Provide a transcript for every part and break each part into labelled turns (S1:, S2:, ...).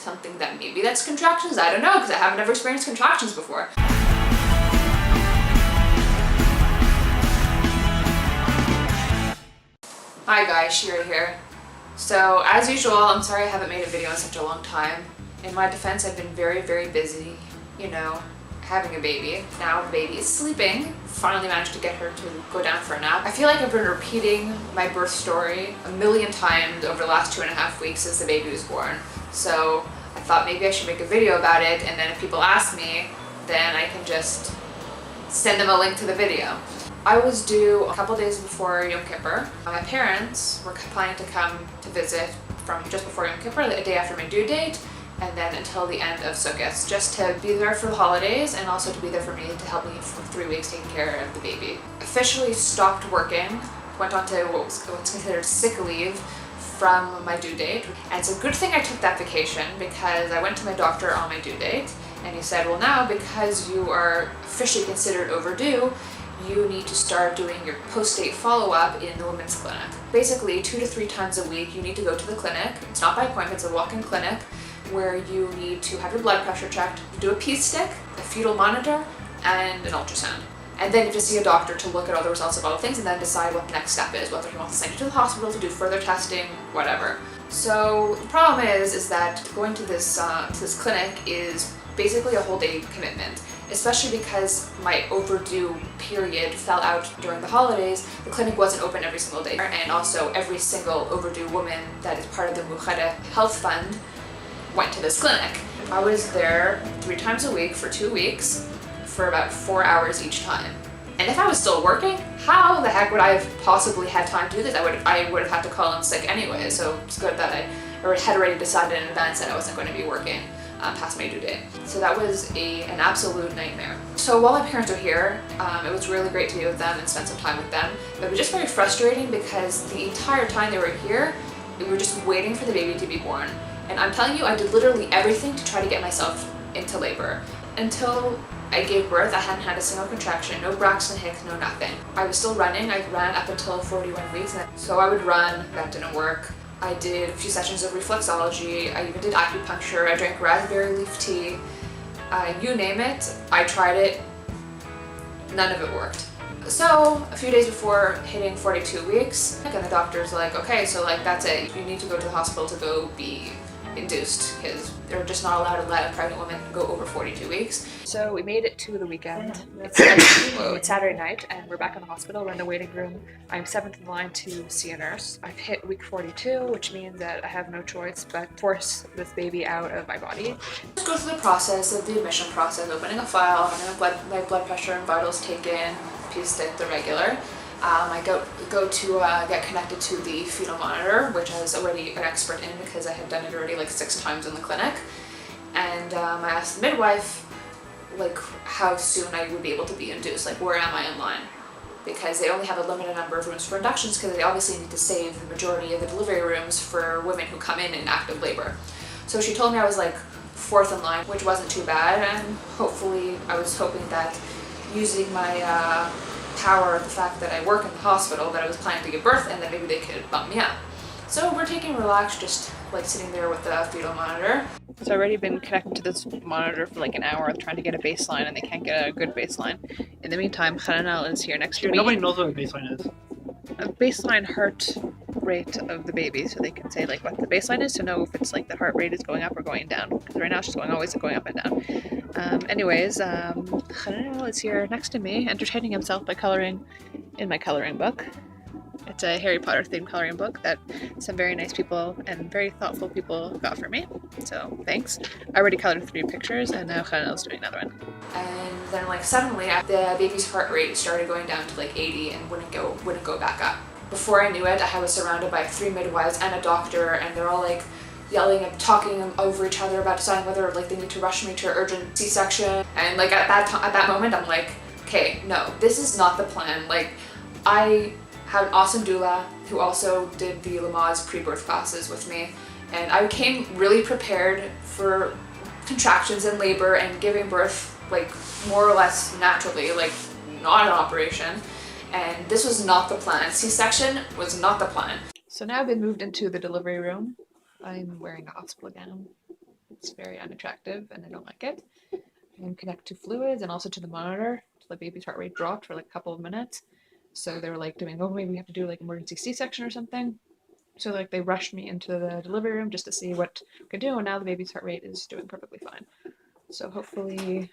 S1: something that maybe that's contractions. I don't know, because I haven't ever experienced contractions before. Hi guys, Shira here. So as usual, I'm sorry I haven't made a video in such a long time. In my defense, I've been very busy, you know, having a baby. Now the baby is sleeping. Finally managed to get her to go down for a nap. I feel like I've been repeating my birth story a million times over the last 2.5 weeks since the baby was born. So I thought maybe I should make a video about it, and then if people ask me, then I can just send them a link to the video. I was due a couple days before Yom Kippur. My parents were planning to come to visit from just before Yom Kippur, the day after my due date, and then until the end of Sukkot, just to be there for the holidays and also to be there for me to help me for 3 weeks taking care of the baby. Officially stopped working, went on to what's considered sick leave from my due date. And it's a good thing I took that vacation, because I went to my doctor on my due date and he said, well, now because you are officially considered overdue, you need to start doing your post-date follow-up in the women's clinic. Basically 2 to 3 times a week you need to go to the clinic. It's not by appointment, it's a walk-in clinic where you need to have your blood pressure checked, do a pee stick, a fetal monitor, and an ultrasound. And then you have to see a doctor to look at all the results of all the things and then decide what the next step is, whether he wants to send you to the hospital to do further testing, whatever. So the problem is that going to this clinic is basically a whole day commitment, especially because my overdue period fell out during the holidays. The clinic wasn't open every single day, and also every single overdue woman that is part of the Mukhada Health Fund went to this clinic. I was there 3 times a week for 2 weeks for about 4 hours each time. And if I was still working, how the heck would I have possibly had time to do this? I would have had to call in sick anyway, so it's good that I had already decided in advance that I wasn't going to be working past my due date. So that was an absolute nightmare. So while my parents were here, it was really great to be with them and spend some time with them. But it was just very frustrating because the entire time they were here, we were just waiting for the baby to be born. And I'm telling you, I did literally everything to try to get myself into labor. Until I gave birth, I hadn't had a single contraction, no Braxton Hicks, no nothing. I was still running. I ran up until 41 weeks. So I would run, that didn't work. I did a few sessions of reflexology. I even did acupuncture. I drank raspberry leaf tea. You name it, I tried it. None of it worked. So a few days before hitting 42 weeks, and the doctor's like, okay, so like that's it. You need to go to the hospital to go be induced, because they're just not allowed to let a pregnant woman go over 42 weeks. So we made it to the weekend. It's Saturday night and we're back in the hospital. We're in the waiting room. I'm 7th in line to see a nurse. I've hit week 42, which means that I have no choice but force this baby out of my body. Just go through the process of the admission process, opening a file, having my blood pressure and vitals taken, pee stick, the regular. I go to get connected to the fetal monitor, which I was already an expert in because I had done it already like 6 times in the clinic. And I asked the midwife like how soon I would be able to be induced, like where am I in line? Because they only have a limited number of rooms for inductions, because they obviously need to save the majority of the delivery rooms for women who come in active labor. So she told me I was like 4th in line, which wasn't too bad, and hopefully I was hoping that using my power of the fact that I work in the hospital, that I was planning to give birth, and that maybe they could bump me up. So we're taking relax, just like sitting there with the fetal monitor. So I've already been connected to this monitor for like an hour trying to get a baseline, and they can't get a good baseline. In the meantime, Hananel is here next to me.
S2: Nobody knows what a baseline is.
S1: A baseline heart rate of the baby, so they can say like what the baseline is to know if it's like the heart rate is going up or going down. Because right now it's just always going up and down. Anyways, Hananel is here next to me, entertaining himself by coloring in my coloring book. It's a Harry Potter themed coloring book that some very nice people and very thoughtful people got for me. So thanks. I already colored 3 pictures and now Hananel's doing another one. And then like suddenly the baby's heart rate started going down to like 80 and wouldn't go back up. Before I knew it, I was surrounded by 3 midwives and a doctor, and they're all like yelling and talking over each other about deciding whether like they need to rush me to urgent C-section. And like at that moment, I'm like, okay, no, this is not the plan. Like I had an awesome doula who also did the Lamaze pre-birth classes with me, and I came really prepared for contractions and labor and giving birth like more or less naturally, like not an operation. And this was not the plan. C-section was not the plan. So now I've been moved into the delivery room. I'm wearing a hospital gown. It's very unattractive and I don't like it. And connect to fluids and also to the monitor. So the baby's heart rate dropped for like a couple of minutes. So they were like doing, oh, maybe we have to do like emergency C-section or something. So like they rushed me into the delivery room just to see what we could do, and now the baby's heart rate is doing perfectly fine. So hopefully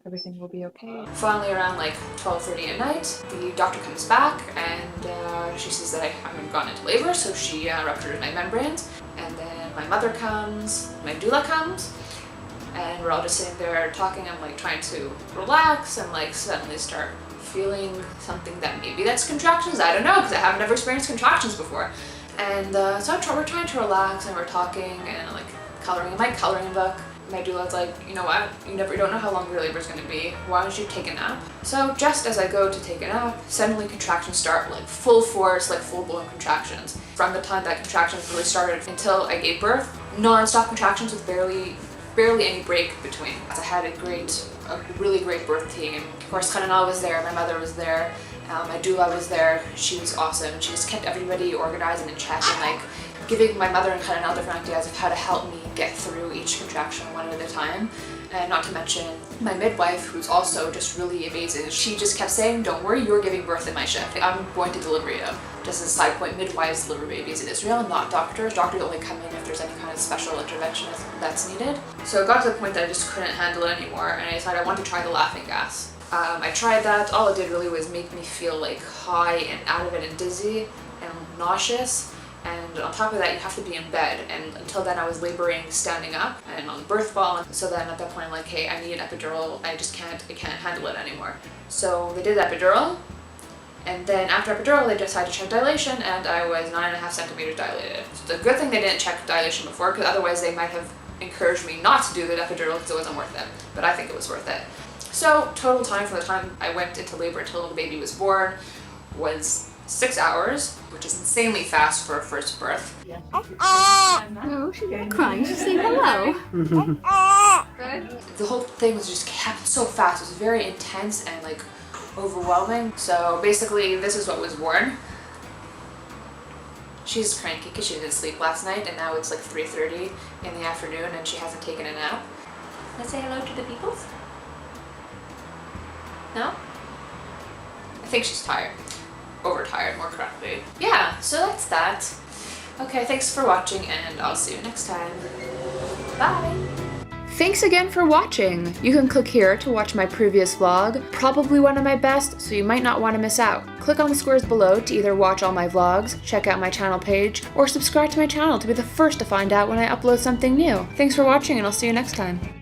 S1: everything will be okay. Finally around like 12:30 at night, the doctor comes back and she sees that I haven't gone into labor, so she ruptured my membranes. And then my mother comes, my doula comes, and we're all just sitting there talking. I'm like trying to relax and like suddenly start feeling something that maybe that's contractions. I don't know, because I haven't ever experienced contractions before. And so we're trying to relax and we're talking and like coloring in my coloring book. My doula's like, you know what, you don't know how long your labor is going to be, why don't you take a nap? So just as I go to take a nap, suddenly contractions start, like full force, like full-blown contractions. From the time that contractions really started until I gave birth, non-stop contractions with barely any break between. I had a really great birth team. Of course, Kananal was there, my mother was there, my doula was there. She was awesome. She just kept everybody organized and in check, and like giving my mother and Kananal different ideas of how to help me get through each contraction one at a time. And not to mention my midwife, who's also just really amazing. She just kept saying, don't worry, you're giving birth in my shift. I'm going to deliver you. Just as a side point, midwives deliver babies in Israel, not doctors. Doctors only come in if there's any kind of special intervention that's needed. So it got to the point that I just couldn't handle it anymore, and I decided I wanted to try the laughing gas. I tried that. All it did really was make me feel like high and out of it and dizzy and nauseous. And on top of that, you have to be in bed. And until then, I was laboring standing up and on birth ball. So then at that point, I'm like, hey, I need an epidural. I can't handle it anymore. So they did the epidural. And then after epidural, they decided to check dilation, and I was 9.5 centimeters dilated. So it's a good thing they didn't check dilation before, because otherwise they might have encouraged me not to do the epidural because it wasn't worth it. But I think it was worth it. So total time from the time I went into labor until the baby was born was 6 hours, which is insanely fast for a first birth. Yeah.
S2: Oh, she's crying. She's saying hello.
S1: The whole thing was just happened so fast. It was very intense and like overwhelming. So basically, this is what was born. She's cranky because she didn't sleep last night, and now it's like 3:30 in the afternoon and she hasn't taken a nap. Let's say hello to the peoples. No? I think she's tired. Overtired, more correctly. Yeah, so that's that. Okay, thanks for watching, and I'll see you next time. Bye! Thanks again for watching! You can click here to watch my previous vlog, probably one of my best, so you might not want to miss out. Click on the squares below to either watch all my vlogs, check out my channel page, or subscribe to my channel to be the first to find out when I upload something new. Thanks for watching, and I'll see you next time.